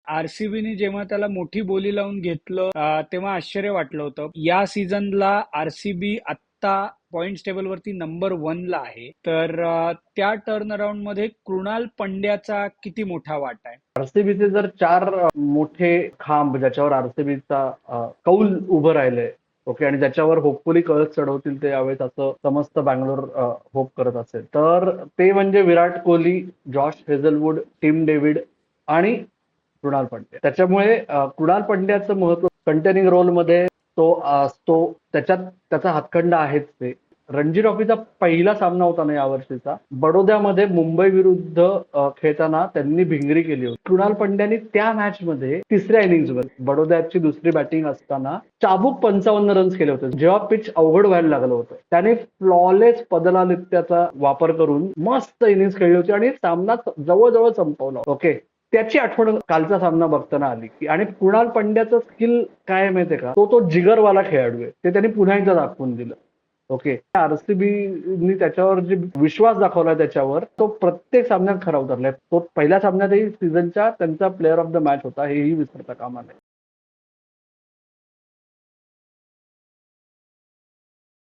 आरसीबीने जेव्हा त्याला मोठी बोली लावून घेतलं तेव्हा आश्चर्य वाटलं होतं. या सीझनला आरसीबी आत्ता पॉइंट्स टेबल वरती नंबर 1 ला आहे. तर त्या टर्न अराउंड मध्ये कृणाल पंड्याचा किती मोठा वाटा आहे? आरसीबीचे जर चार मोठे खांब ज्याच्यावर आरसीबीचा कौल उभं राहिलंय, ओके, आणि ज्याच्यावर होपफुली कळस चढवतील ते यावेळेस असं समस्त बँगलोर होप करत असेल, तर ते म्हणजे Virat Kohli, Josh Hazlewood, Tim David आणि कृणाल पंड्या. त्याच्यामुळे कृणाल पंड्याचं महत्व कंटेनिंग रोलमध्ये तो त्याच्यात त्याचा हातखंडा आहेच. ते रणजी ट्रॉफीचा पहिला सामना होता ना यावर्षीचा, बडोद्यामध्ये मुंबई विरुद्ध खेळताना त्यांनी भिंगरी केली होती. कृणाल पंड्यानी त्या मॅच मध्ये तिसऱ्या इनिंग्सवर बडोद्याची दुसरी बॅटिंग असताना चाबूक 55 रन्स केले होते. जेव्हा पिच अवघड व्हायला लागलं होतं, त्याने फ्लॉलेस पदलालित्याचा वापर करून मस्त इनिंग्स खेळली होती आणि सामना जवळजवळ संपवला. ओके, त्याची आठवण कालचा सामना बघताना आली की, आणि कृणाल पंड्याचं स्किल काय माहितीये का, तो जिगरवाला खेळाडू आहे. ते त्यांनी पुन्हा एकदा दाखवून दिलं. ओके, आरसीबीनी त्याच्यावर जे विश्वास दाखवला त्याच्यावर, तो प्रत्येक सामन्यात खरा उतरलाय. तो पहिल्या सामन्यातही सीझनच्या त्यांचा प्लेअर ऑफ द मॅच होता, हेही विसरता कामा नये.